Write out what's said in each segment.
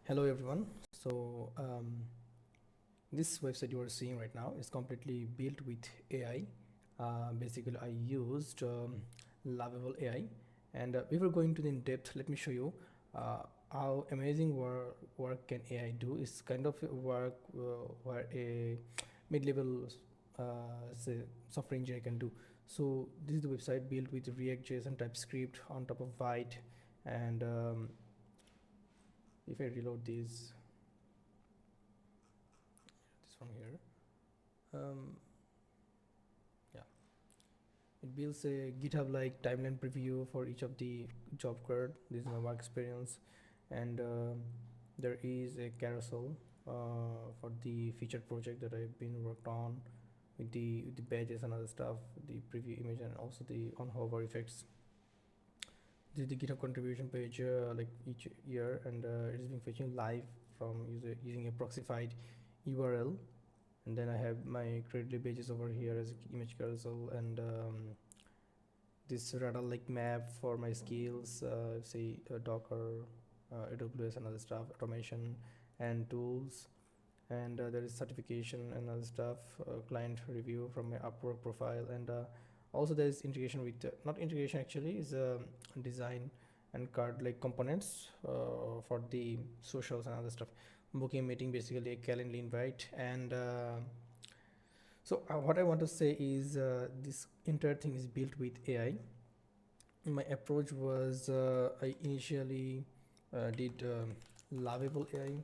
Hello everyone. This website you are seeing right now is completely built with AI. Basically, I used Lovable AI, and before going to the in depth, let me show you how amazing work can AI do. It's kind of a work where a mid-level say software engineer can do. So this is the website built with React.js and TypeScript on top of Vite, and if I reload this from here. Um, yeah, it builds a GitHub like timeline preview for each of the job code. This is my work experience, and there is a carousel for the featured project that I've been worked on with the badges and other stuff, the preview image, and also the on hover effects. This is the GitHub contribution page like each year, and it is being fetching live from using a proxified URL. And then I have my credit pages over here as image carousel, and this radar like map for my skills, say Docker, AWS and other stuff, automation and tools. And there is certification and other stuff, client review from my Upwork profile. And also there is integration with not integration actually, is design and card like components for the socials and other stuff. Booking meeting, basically a calendar invite. And what I want to say is this entire thing is built with AI. My approach was I initially did Lovable AI.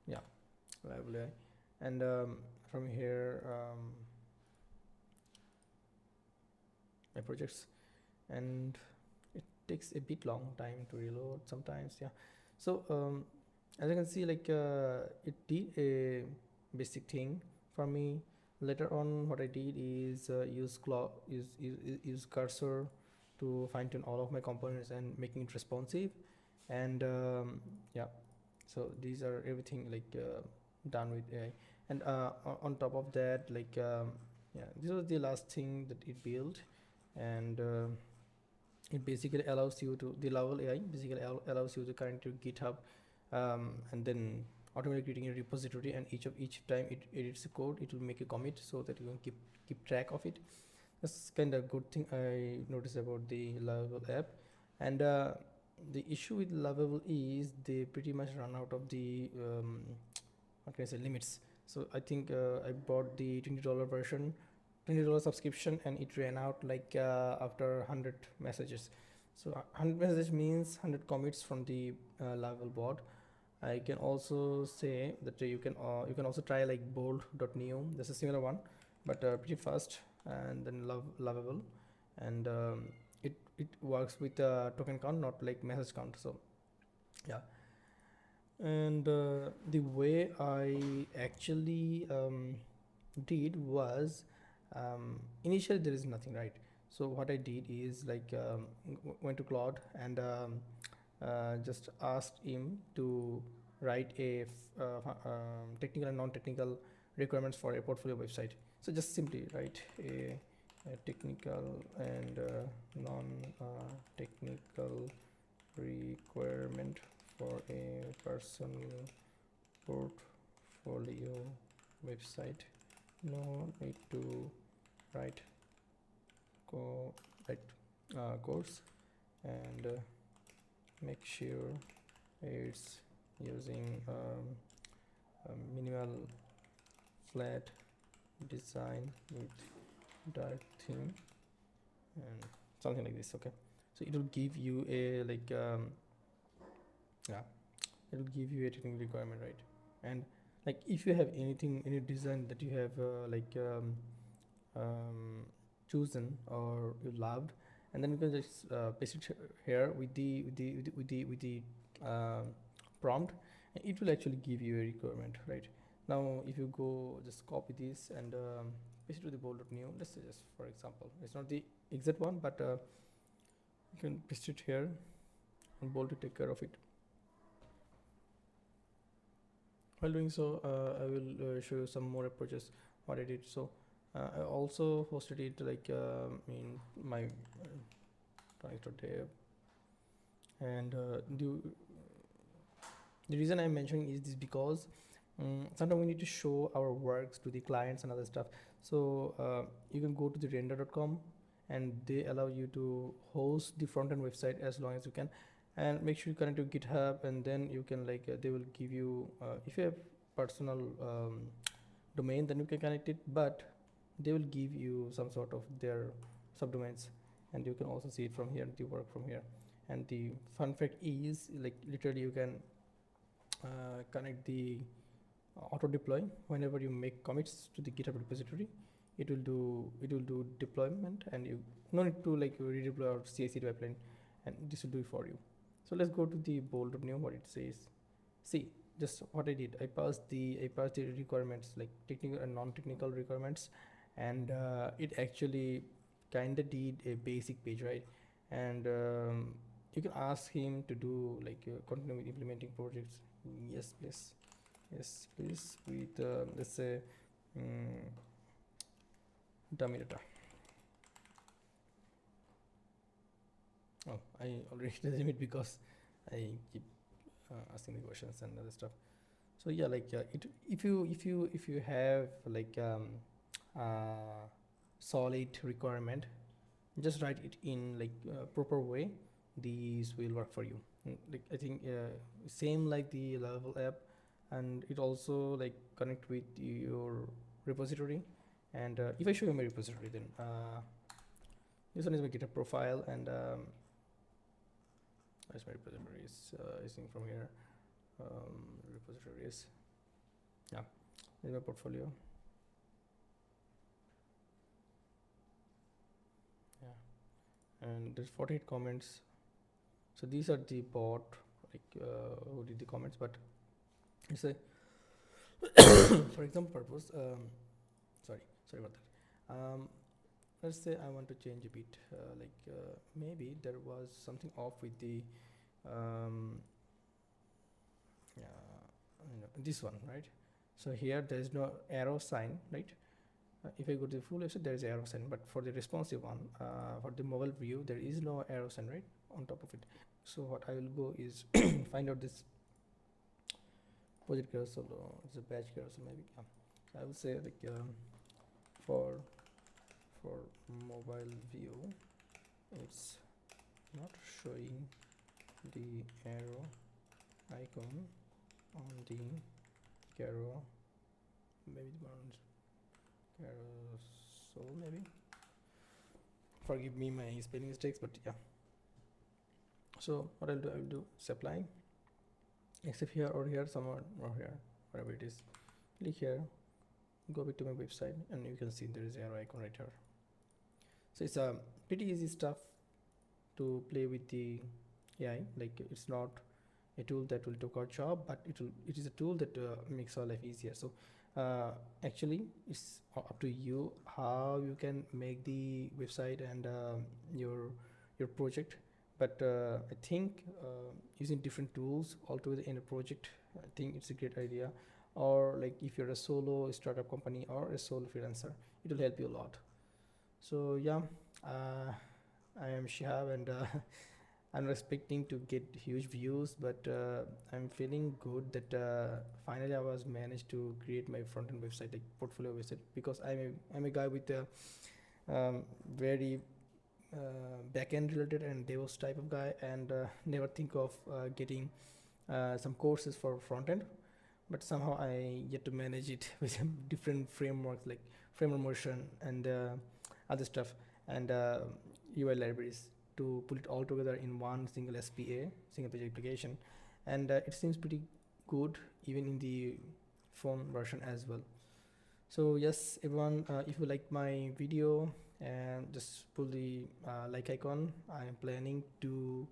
Yeah, Lovable AI. And from here, my projects, and it takes a bit long time to reload sometimes. Yeah. So as you can see, like it did a basic thing for me. Later on, what I did is use cursor to fine tune all of my components and making it responsive. And yeah, so these are everything like done with AI. And on top of that, like yeah, this was the last thing that it built. And it basically allows you to, the Lovable AI basically allows you to connect to GitHub, and then automatically creating a repository, and each time it edits the code, it will make a commit so that you can keep track of it. That's kind of good thing I noticed about the Lovable app. And the issue with Lovable is they pretty much run out of the what can I say, limits. So I think I bought the $20 version, $20 subscription, and it ran out like after 100 messages. So 100 messages means 100 commits from the Lovable bot. I can also say that you can also try like bold.neo. This is a similar one, but pretty fast, and then Lovable. And it works with token count, not like message count. So yeah. And the way I actually did was, initially there is nothing, right? So what I did is like went to Claude, and just asked him to write technical and non-technical requirements for a portfolio website. So just simply write a technical and non-technical requirement for a personal portfolio website. No need to write co write course, and make sure it's using a minimal flat design with dark theme and something like this. Okay, so it will give you a like yeah, it will give you a technical requirement, right? And like if you have anything, any design that you have um, chosen or you loved, and then you can just paste it here with the prompt, and it will actually give you a requirement, right? Now if you go just copy this and paste it to the bold.new. Let's say just for example, it's not the exact one, but you can paste it here, and bold to take care of it. While doing so, I will show you some more approaches what I did. So I also hosted it like in my tonic.dev, and The reason I'm mentioning is this because sometimes we need to show our works to the clients and other stuff. So you can go to the render.com, and they allow you to host the front end website as long as you can, and make sure you connect to GitHub, and then you can like they will give you if you have personal domain, then you can connect it, but they will give you some sort of their subdomains, and you can also see it from here, the work from here. And the fun fact is, like, literally you can connect the auto deploy. Whenever you make commits to the GitHub repository, it will do deployment, and you no need to like redeploy or CI/CD pipeline, and this will do it for you. So let's go to the bold.new, what it says. See, just what I did, I passed the requirements, like technical and non-technical requirements, and it actually kind of did a basic page, right? And you can ask him to do like continue with implementing projects. Yes please, yes please, with let's say dummy data. Oh, I already resume it because I keep asking the questions and other stuff. So yeah, like it, if you have like solid requirement, just write it in like proper way, these will work for you. Like I think same like the level app, and it also like connect with your repository. And if I show you my repository, then this one is my GitHub profile, and where's my repositories? I think from here, repositories. Yeah, this is my portfolio. Yeah, and there's 48 comments. So these are the bot, like who did the comments, but it's a for example purpose. Sorry about that. Let's say I want to change a bit, maybe there was something off with the this one, right? So here there is no arrow sign, right? If I go to the full website, there is arrow sign, but for the responsive one, for the mobile view, there is no arrow sign, right, on top of it. So what I will go is find out this project carousel, or it's a batch carousel maybe. Yeah. So I will say like for mobile view, it's not showing the arrow icon on the carousel, maybe the ones carousel, maybe. Forgive me my spelling mistakes, but yeah. So what I'll do supply, except here or here, somewhere or here, wherever it is. Click here, go back to my website, and you can see there is arrow icon right here. So it's a pretty easy stuff to play with the AI. Like it's not a tool that will do our job, but it is a tool that makes our life easier. So actually it's up to you how you can make the website and your project. But I think using different tools altogether in a project, I think it's a great idea. Or like if you're a solo startup company or a solo freelancer, it will help you a lot. So yeah, I am Shihab, and I'm expecting to get huge views, but I'm feeling good that finally I was managed to create my front end website, like portfolio website, because I'm a guy with a very back end related and DevOps type of guy, and never think of getting some courses for front end, but somehow I get to manage it with different frameworks like framework motion and other stuff, and UI libraries to put it all together in one single SPA, single page application. And it seems pretty good even in the phone version as well. So yes everyone, if you like my video, and just pull the like icon. I am planning to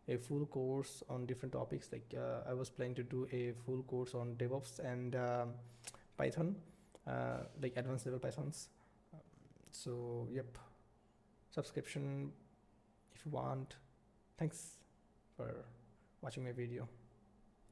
a full course on different topics, like I was planning to do a full course on DevOps and Python, like advanced level Pythons. So yep, subscription if you want. Thanks for watching my video.